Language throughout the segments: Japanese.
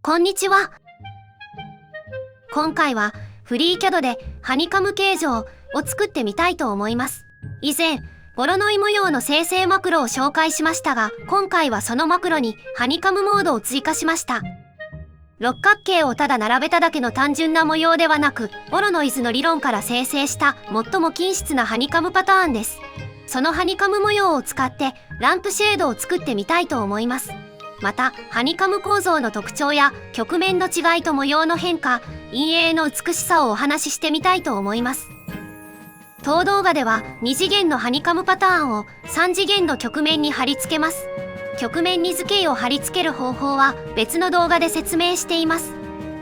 こんにちは。今回はフリーキャドでハニカム形状を作ってみたいと思います。以前、ボロノイ模様の生成マクロを紹介しましたが、今回はそのマクロにハニカムモードを追加しました。六角形をただ並べただけの単純な模様ではなく、ボロノイズの理論から生成した最も均質なハニカムパターンです。そのハニカム模様を使ってランプシェードを作ってみたいと思います。また、ハニカム構造の特徴や曲面の違いと模様の変化、陰影の美しさをお話ししてみたいと思います。当動画では2次元のハニカムパターンを3次元の曲面に貼り付けます。曲面に図形を貼り付ける方法は別の動画で説明しています。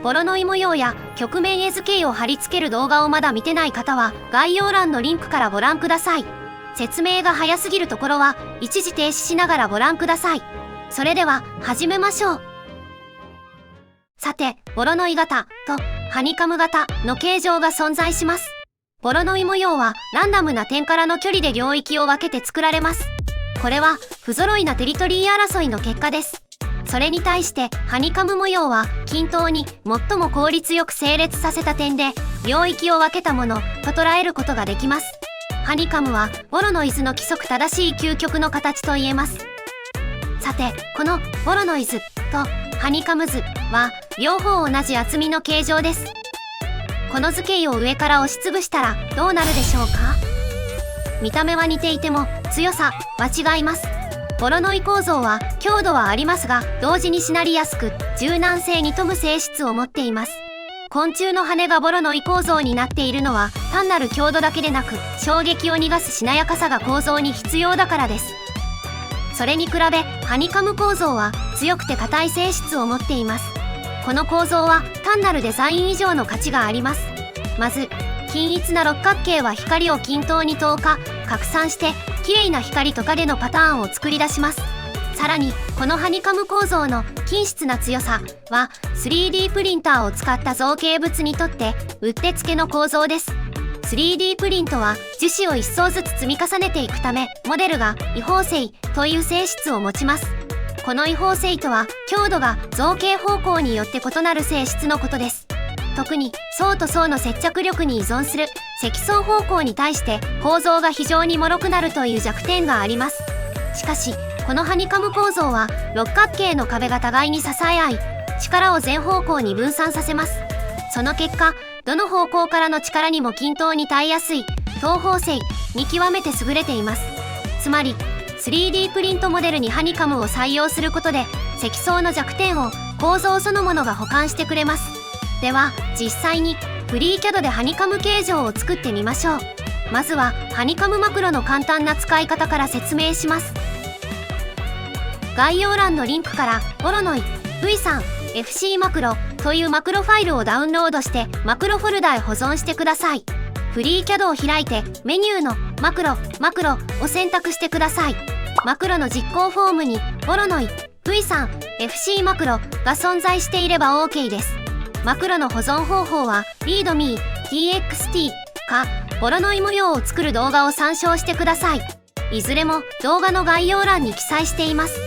ボロノイ模様や曲面へ図形を貼り付ける動画をまだ見てない方は概要欄のリンクからご覧ください。説明が早すぎるところは一時停止しながらご覧ください。それでは始めましょう。さて、ボロノイ型とハニカム型の形状が存在します。ボロノイ模様はランダムな点からの距離で領域を分けて作られます。これは不揃いなテリトリー争いの結果です。それに対してハニカム模様は均等に最も効率よく整列させた点で領域を分けたものと捉えることができます。ハニカムはボロノイズの規則正しい究極の形と言えます。さて、このボロノイズとハニカム図は両方同じ厚みの形状です。この図形を上から押しつぶしたらどうなるでしょうか？見た目は似ていても強さは違います。ボロノイ構造は強度はありますが、同時にしなりやすく柔軟性に富む性質を持っています。昆虫の羽がボロノイ構造になっているのは単なる強度だけでなく、衝撃を逃がすしなやかさが構造に必要だからです。それに比べハニカム構造は強くて硬い性質を持っています。この構造は単なるデザイン以上の価値があります。まず、均一な六角形は光を均等に透過、拡散して綺麗な光と影のパターンを作り出します。さらに、このハニカム構造の均質な強さは 3D プリンターを使った造形物にとってうってつけの構造です。3D プリントは樹脂を一層ずつ積み重ねていくため、モデルが違法性という性質を持ちます。この違法性とは強度が造形方向によって異なる性質のことです。特に層と層の接着力に依存する積層方向に対して構造が非常に脆くなるという弱点があります。しかし、このハニカム構造は六角形の壁が互いに支え合い、力を全方向に分散させます。その結果、どの方向からの力にも均等に耐えやすい等方性に極めて優れています。つまり 3D プリントモデルにハニカムを採用することで積層の弱点を構造そのものが補完してくれます。では実際にフリーキャドでハニカム形状を作ってみましょう。まずはハニカムマクロの簡単な使い方から説明します。概要欄のリンクからボロノイ V3FC マクロというマクロファイルをダウンロードしてマクロフォルダへ保存してください。フリーキャドを開いてメニューのマクロを選択してください。マクロの実行フォームにボロノイ V3FC マクロが存在していれば OK です。マクロの保存方法は readme.txt かボロノイ模様を作る動画を参照してください。いずれも動画の概要欄に記載しています。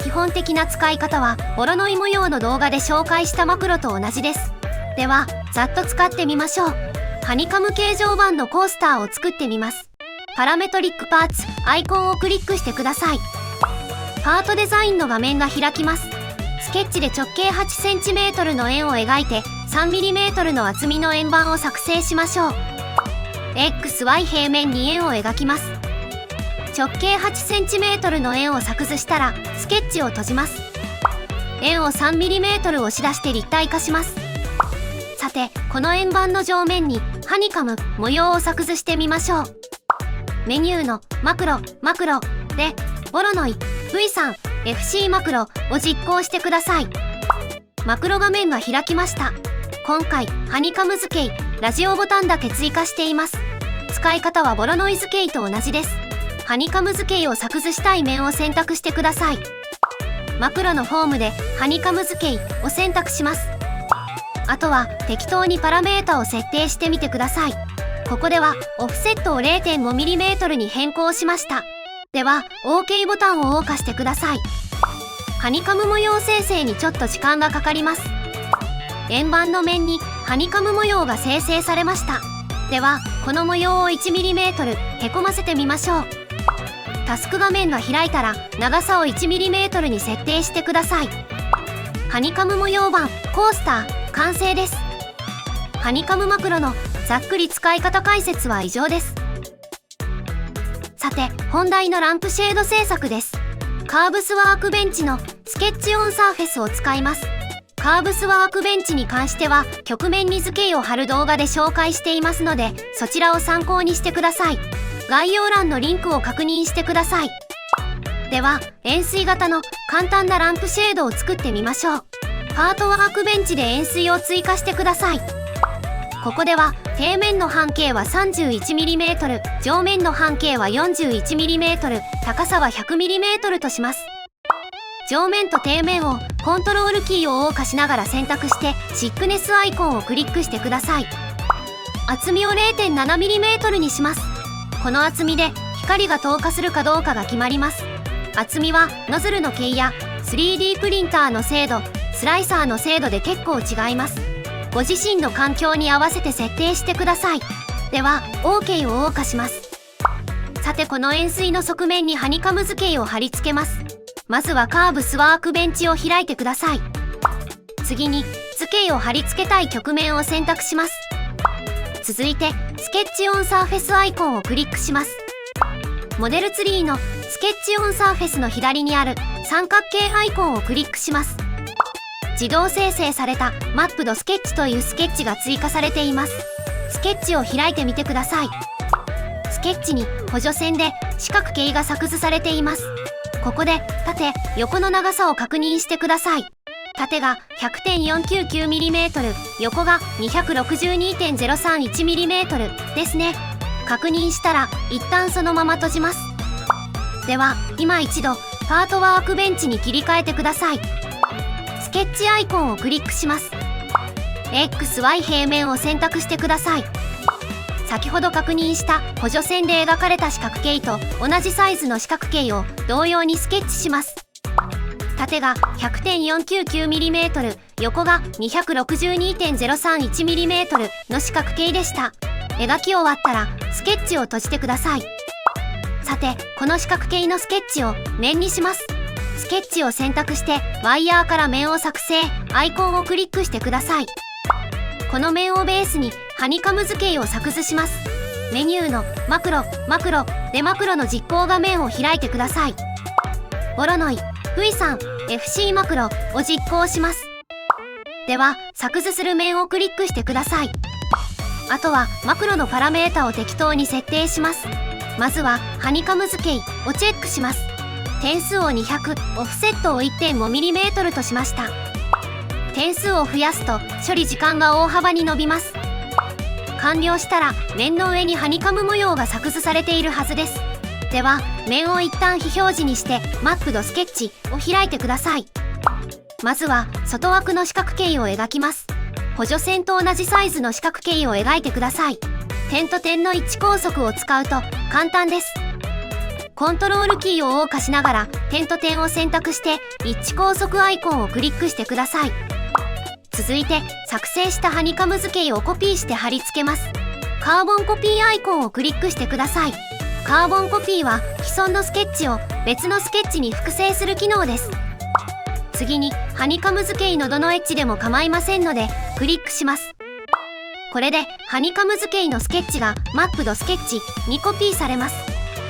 基本的な使い方はボロノイ模様の動画で紹介したマクロと同じです。ではざっと使ってみましょう。ハニカム形状版のコースターを作ってみます。パラメトリックパーツアイコンをクリックしてください。パートデザインの画面が開きます。スケッチで直径 8cm の円を描いて 3mm の厚みの円盤を作成しましょう。 XY 平面に円を描きます。直径 8cm の円を作図したらスケッチを閉じます。円を 3mm 押し出して立体化します。さて、この円盤の上面にハニカム模様を作図してみましょう。メニューのマクロでボロノイ V3FC マクロを実行してください。マクロ画面が開きました。今回ハニカム図形ラジオボタンだけ追加しています。使い方はボロノイ図形と同じです。ハニカム図形を作図したい面を選択してください。マクロのフォームでハニカム図形を選択します。あとは適当にパラメータを設定してみてください。ここではオフセットを 0.5mm に変更しました。では OK ボタンを謳歌してください。ハニカム模様生成にちょっと時間がかかります。円盤の面にハニカム模様が生成されました。ではこの模様を 1mm へこませてみましょう。タスク画面が開いたら長さを 1mm に設定してください。ハニカム模様板コースター完成です。ハニカムマクロのざっくり使い方解説は以上です。さて本題のランプシェード制作です。カーブスワークベンチのスケッチオンサーフェスを使います。カーブスワークベンチに関しては曲面に図形を貼る動画で紹介していますので、そちらを参考にしてください。概要欄のリンクを確認してください。では円錐型の簡単なランプシェードを作ってみましょう。パートワークベンチで円錐を追加してください。ここでは底面の半径は 31mm、上面の半径は 41mm、高さは 100mm とします。上面と底面をコントロールキーを謳歌しながら選択してシックネスアイコンをクリックしてください。厚みを 0.7mm にします。この厚みで光が透過するかどうかが決まります。厚みはノズルの径や 3D プリンターの精度、スライサーの精度で結構違います。ご自身の環境に合わせて設定してください。では OK を謳歌します。さてこの円錐の側面にハニカム図形を貼り付けます。まずはカーブスワークベンチを開いてください。次に図形を貼り付けたい曲面を選択します。続いてスケッチオンサーフェスアイコンをクリックします。モデルツリーのスケッチオンサーフェスの左にある三角形アイコンをクリックします。自動生成されたマップドスケッチというスケッチが追加されています。スケッチを開いてみてください。スケッチに補助線で四角形が作図されています。ここで縦横の長さを確認してください。縦が 100.499mm、横が 262.031mm ですね。確認したら一旦そのまま閉じます。では今一度パートワークベンチに切り替えてください。スケッチアイコンをクリックします。 XY 平面を選択してください。先ほど確認した補助線で描かれた四角形と同じサイズの四角形を同様にスケッチします。縦が 100.499mm、横が 262.031mm の四角形でした。描き終わったらスケッチを閉じてください。さてこの四角形のスケッチを面にします。スケッチを選択してワイヤーから面を作成、アイコンをクリックしてください。この面をベースにハニカム図形を作図します。メニューのマクロでマクロの実行画面を開いてください。ボロノイ V3FC マクロを実行します。では作図する面をクリックしてください。あとはマクロのパラメータを適当に設定します。まずはハニカム図形をチェックします。点数を200、オフセットを 1.5mm としました。点数を増やすと処理時間が大幅に伸びます。完了したら面の上にハニカム模様が作図されているはずです。では面を一旦非表示にしてマップドスケッチを開いてください。まずは外枠の四角形を描きます。補助線と同じサイズの四角形を描いてください。点と点の一致交錯を使うと簡単です。コントロールキーを謳歌しながら点と点を選択して一致交錯アイコンをクリックしてください。続いて作成したハニカム図形をコピーして貼り付けます。カーボンコピーアイコンをクリックしてください。カーボンコピーは既存のスケッチを別のスケッチに複製する機能です。次にハニカム図形のどのエッジでも構いませんのでクリックします。これでハニカム図形のスケッチがマップドスケッチにコピーされます。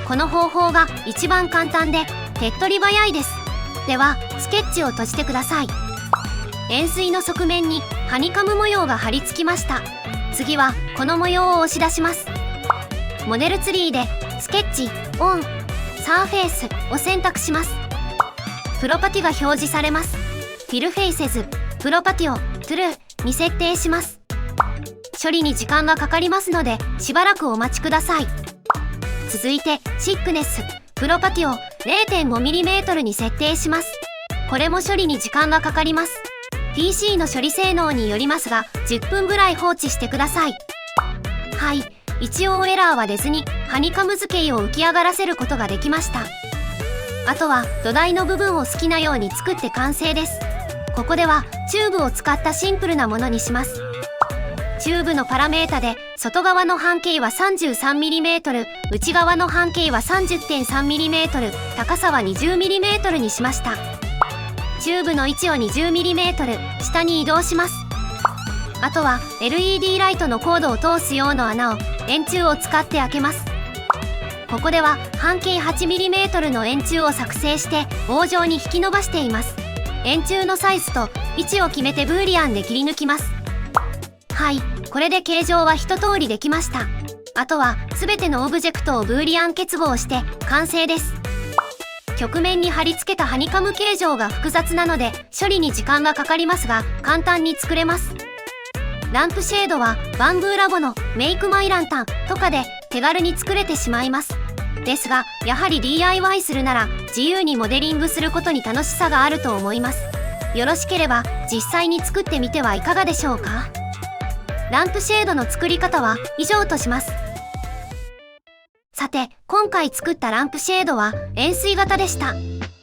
この方法が一番簡単で手っ取り早いです。ではスケッチを閉じてください。円錐の側面にハニカム模様が貼り付きました。次はこの模様を押し出します。モデルツリーでスケッチオンサーフェイスを選択します。プロパティが表示されます。フィルフェイセズプロパティをトゥルーに設定します。処理に時間がかかりますのでしばらくお待ちください。続いてシックネスプロパティを 0.5mm に設定します。これも処理に時間がかかります。PC の処理性能によりますが10分ぐらい放置してください。はい、一応エラーは出ずにハニカム図形を浮き上がらせることができました。あとは土台の部分を好きなように作って完成です。ここではチューブを使ったシンプルなものにします。チューブのパラメータで外側の半径は 33mm、内側の半径は 30.3mm、高さは 20mm にしました。チューブの位置を 20mm 下に移動します。あとは LED ライトのコードを通す用の穴を円柱を使って開けます。ここでは半径 8mm の円柱を作成して棒状に引き伸ばしています。円柱のサイズと位置を決めてブーリアンで切り抜きます。はい、これで形状は一通りできました。あとは全てのオブジェクトをブーリアン結合して完成です。曲面に貼り付けたハニカム形状が複雑なので処理に時間がかかりますが簡単に作れます。ランプシェードはバンブーラボのメイクマイランタンとかで手軽に作れてしまいます。ですがやはり DIY するなら自由にモデリングすることに楽しさがあると思います。よろしければ実際に作ってみてはいかがでしょうか。ランプシェードの作り方は以上とします。さて、今回作ったランプシェードは円錐型でした。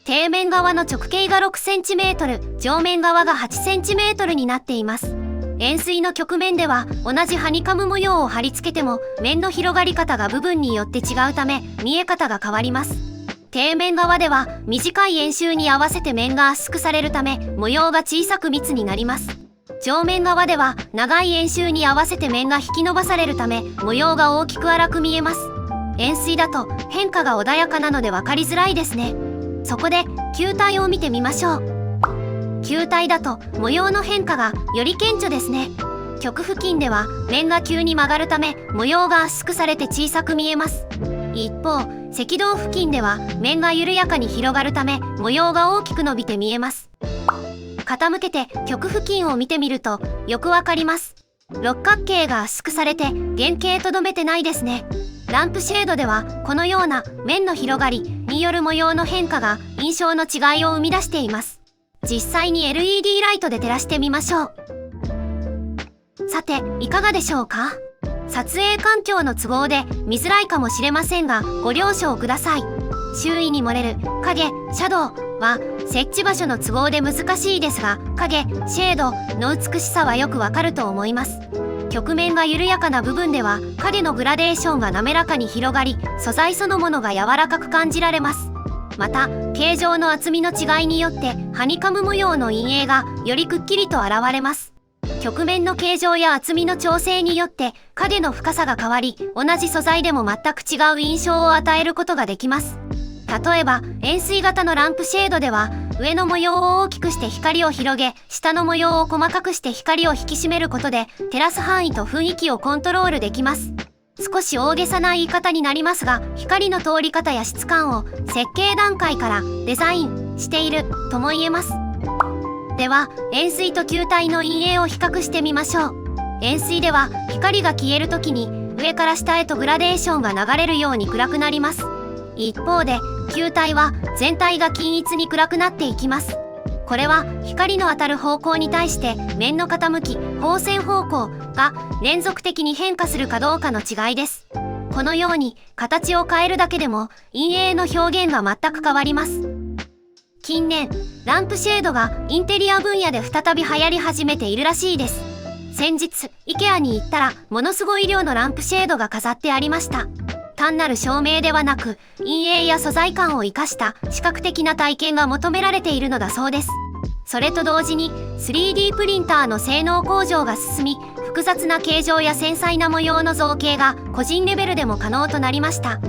底面側の直径が 6cm、上面側が 8cm になっています。円錐の曲面では同じハニカム模様を貼り付けても面の広がり方が部分によって違うため見え方が変わります。底面側では短い円周に合わせて面が圧縮されるため模様が小さく密になります。上面側では長い円周に合わせて面が引き伸ばされるため模様が大きく粗く見えます。円錐だと変化が穏やかなので分かりづらいですね。そこで球体を見てみましょう。球体だと模様の変化がより顕著ですね。極付近では面が急に曲がるため模様が圧縮されて小さく見えます。一方、赤道付近では面が緩やかに広がるため模様が大きく伸びて見えます。傾けて極付近を見てみるとよくわかります。六角形が圧縮されて原型とどめてないですね。ランプシェードではこのような面の広がりによる模様の変化が印象の違いを生み出しています。実際に LED ライトで照らしてみましょう。さて、いかがでしょうか？撮影環境の都合で見づらいかもしれませんがご了承ください。周囲に漏れる影、シャドウは設置場所の都合で難しいですが影、シェードの美しさはよくわかると思います。曲面が緩やかな部分では影のグラデーションが滑らかに広がり素材そのものが柔らかく感じられます。また形状の厚みの違いによってハニカム模様の陰影がよりくっきりと現れます。曲面の形状や厚みの調整によって影の深さが変わり同じ素材でも全く違う印象を与えることができます。例えば円錐型のランプシェードでは上の模様を大きくして光を広げ下の模様を細かくして光を引き締めることで照らす範囲と雰囲気をコントロールできます。少し大げさな言い方になりますが光の通り方や質感を設計段階からデザインしているとも言えます。では円錐と球体の陰影を比較してみましょう。円錐では光が消える時に上から下へとグラデーションが流れるように暗くなります。一方で球体は全体が均一に暗くなっていきます。これは光の当たる方向に対して面の傾き、放線方向が連続的に変化するかどうかの違いです。このように形を変えるだけでも陰影の表現が全く変わります。近年ランプシェードがインテリア分野で再び流行り始めているらしいです。先日 IKEA に行ったらものすごい量のランプシェードが飾ってありました。単なる照明ではなく陰影や素材感を生かした視覚的な体験が求められているのだそうです。それと同時に 3D プリンターの性能向上が進み複雑な形状や繊細な模様の造形が個人レベルでも可能となりました。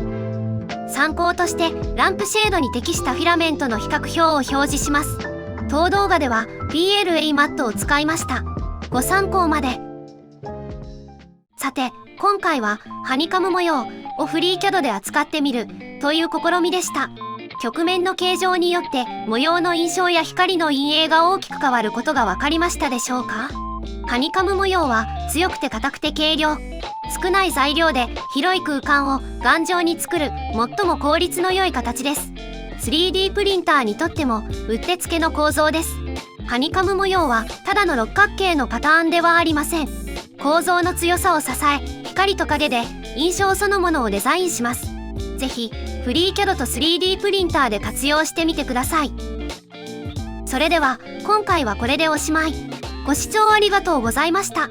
参考としてランプシェードに適したフィラメントの比較表を表示します。当動画では PLA マットを使いました。ご参考まで。さて今回はハニカム模様をフリーCADで扱ってみるという試みでした。曲面の形状によって模様の印象や光の陰影が大きく変わることが分かりましたでしょうか？ハニカム模様は強くて硬くて軽量、少ない材料で広い空間を頑丈に作る最も効率の良い形です。3D プリンターにとってもうってつけの構造です。ハニカム模様はただの六角形のパターンではありません。構造の強さを支え、光と影で印象そのものをデザインします。ぜひフリーCADと 3D プリンターで活用してみてください。そそれでは今回はこれでおしまい。ご視聴ありがとうございました。